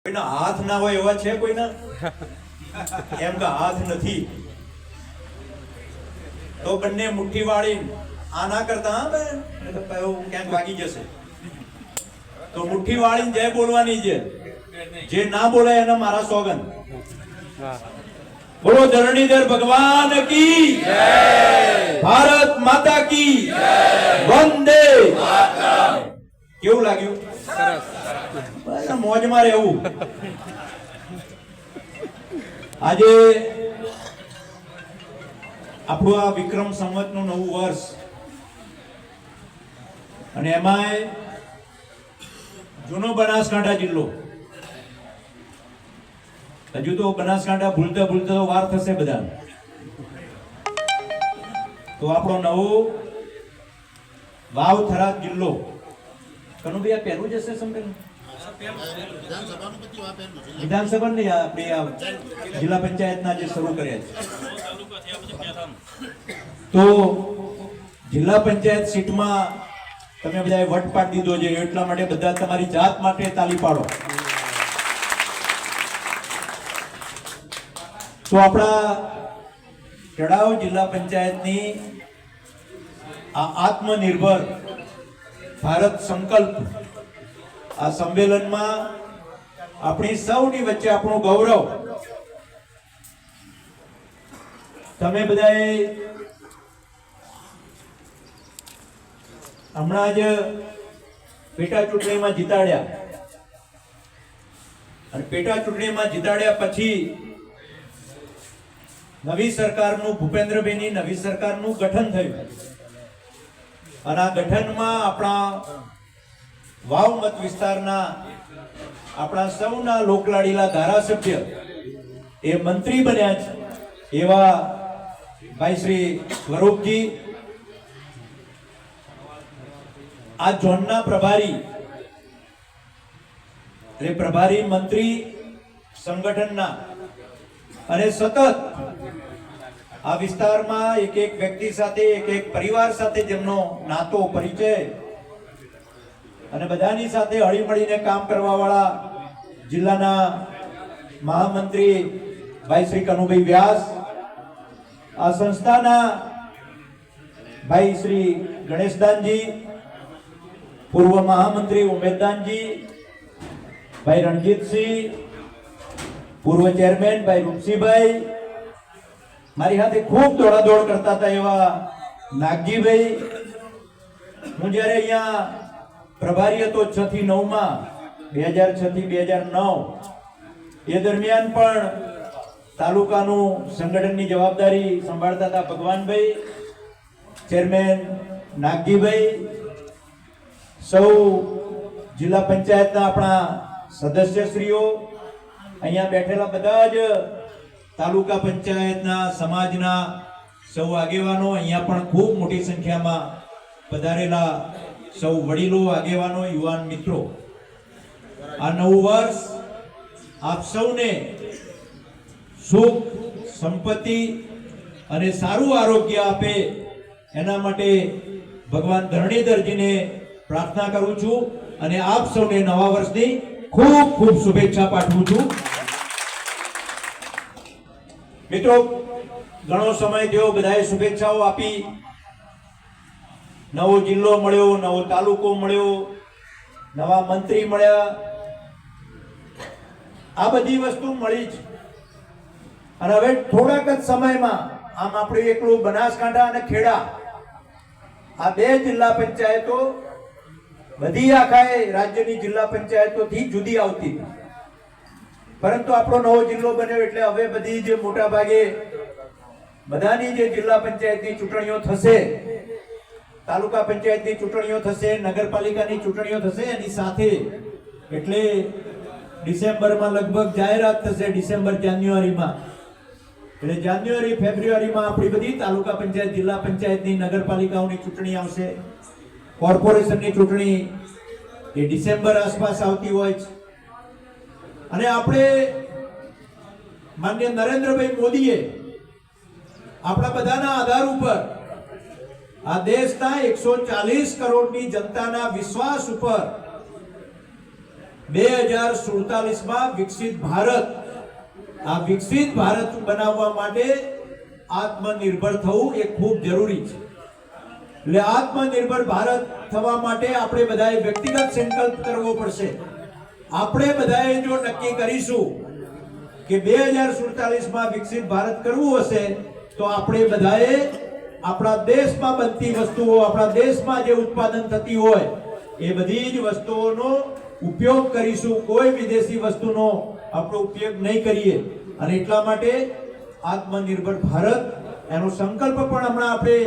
કોઈના હાથ ના હોય એવા છે કોઈના? એમ કે હાથ નથી તો બંને મુઠ્ઠી વાળી આ ના કરતા હા બેન ક્યાંક વાગી જશે તો મુઠ્ઠી વાળી જય બોલવાની છે. જે ના બોલે એને મારા સોગન. બોલો ધરણીધર ભગવાન કી જય, ભારત માતા કી જય, વંદે માતરમ. કેવું લાગ્યું? સરસ. મોજમાં રહેવું. આજે આપણું આ વિક્રમ સંવતનું નવું વર્ષ અને એમાંય જૂનો બનાસકાંઠા જિલ્લો. હજુ તો બનાસકાંઠા ભૂલતા ભૂલતા તો વાર થશે બધા. તો આપણો નવો વાવ થરાદ જિલ્લો કનુભાઈ આ પહેલું જશે સંમેલન વિધાનસભા નહીં આપણી આ જિલ્લા પંચાયતના જે શરૂ કર્યા છે. તો જિલ્લા પંચાયત સીટમાં તમે બધાએ વટ પાડી દીધો છે એટલા માટે બધા તમારી જાત માટે તાલી પાડો. તો આપણા ચડાવ જિલ્લા પંચાયતની આ આત્મનિર્ભર ભારત સંકલ્પ આ સંમેલનમાં આપણી સૌની વચ્ચે આપણું ગૌરવ તમે બધાએ હમણાં જ પેટા ચૂંટણીમાં જીતાડ્યા અને પેટા ચૂંટણીમાં જીતાડ્યા પછી નવી સરકારનું ભૂપેન્દ્રભાઈની નવી સરકારનું ગઠન થયું અને આ ગઠનમાં આપણા વાવ મત વિસ્તારના આપણા સૌના લોકલાડીલા ધારાસભ્ય એ મંત્રી બન્યા છે એવા ભાઈ શ્રી સ્વરૂપજી, આ ઝોનના પ્રભારી એટલે પ્રભારી મંત્રી સંગઠનના અને સતત આ વિસ્તારમાં એક એક વ્યક્તિ સાથે એક એક પરિવાર સાથે જેમનો નાતો પરિચય અને બધાની સાથે હળીમળીને કામ કરવા વાળા જિલ્લાના મહામંત્રી ભાઈ શ્રી કનુભાઈ વ્યાસ, આ સંસ્થાના ભાઈ શ્રી ગણેશદાનજી, પૂર્વ મહામંત્રી ઉમેદદાનજી, ભાઈ રણજીતસિંહ, પૂર્વ ચેરમેન ભાઈ રૂપસિંહભાઈ, મારી સાથે ખૂબ દોડાદોડ કરતા હતા એવા નાગજીભાઈ. હું જયારે અહીંયા પ્રભારી હતો 6 થી 9 માં 2006 થી 2009 એ દરમિયાન પણ તાલુકાનું સંગઠનની જવાબદારી સંભાળતા હતા ભગવાનભાઈ, ચેરમેન નાગજીભાઈ, સૌ જિલ્લા પંચાયતના આપણા સદસ્યશ્રીઓ, અહીંયા બેઠેલા બધા જ તાલુકા પંચાયતના સમાજના સૌ આગેવાનો, અહીંયા પણ ખૂબ મોટી સંખ્યામાં પધારેલા સૌ વડીલો, આગેવાનો, યુવાન મિત્રો, આ નવું વર્ષ આપ સૌને સુખ, સંપત્તિ અને સારું આરોગ્ય આપે એના માટે ભગવાન ધરણીધરજીને પ્રાર્થના કરું છું અને આપ સૌને નવા વર્ષની ખૂબ ખૂબ શુભેચ્છા પાઠવું છું. મિત્રો, ઘણો સમય થયો, બધાએ શુભેચ્છાઓ આપી. નવો જિલ્લો મળ્યો, નવો તાલુકો મળ્યો, નવા મંત્રી મળ્યા, આ બધી વસ્તુ મળી જ. અને હવે થોડાક જ સમયમાં આમ આપણે એકલું બનાસકાંઠા અને ખેડા આ બે જિલ્લા પંચાયતો બધી આખા રાજ્યની જિલ્લા પંચાયતોથી જુદી આવતી, પરંતુ આપણો નવો જિલ્લો બન્યો એટલે હવે બધી જે મોટા ભાગે બધાની જે જિલ્લા પંચાયતની ચૂંટણીઓ થશે, તાલુકા પંચાયતની ચૂંટણીઓ થશે, નગરપાલિકાની ચૂંટણીઓ થશે, એની સાથે એટલે ડિસેમ્બરમાં લગભગ જાહેરાત થશે, ડિસેમ્બર જાન્યુઆરીમાં, એટલે જાન્યુઆરી ફેબ્રુઆરીમાં આપણી બધી તાલુકા પંચાયત, જિલ્લા પંચાયતની, નગરપાલિકાઓની ચૂંટણી આવશે. કોર્પોરેશનની ચૂંટણી એ ડિસેમ્બર આસપાસ આવતી હોય છે. અને આપણે માનનીય નરેન્દ્રભાઈ મોદીએ આપણા બધાના આધાર ઉપર આ દેશના 140 કરોડની જનતાના વિશ્વાસ ઉપર 2047માં વિકસિત ભારત, આ વિકસિત ભારત બનાવવા માટે આત્મનિર્ભર થવું એ ખૂબ જરૂરી છે. એટલે આત્મનિર્ભર ભારત થવા માટે આપણે બધાએ વ્યક્તિગત સંકલ્પ કરવો પડશે. આપણે બધાએ જો નક્કી કરીશું કે 2047માં વિકસિત ભારત કરવું હશે તો આપણે બધાએ આપણા દેશમાં બનતી વસ્તુઓ, આપણા દેશમાં જે ઉત્પાદન થતી હોય એ બધી જ વસ્તુઓનો ઉપયોગ કરીશું. કોઈ વિદેશી વસ્તુનો આપણો ઉપયોગ નહીં કરીએ. અને એટલા માટે આત્મનિર્ભર ભારત એનો સંકલ્પ પણ હમણાં આપણે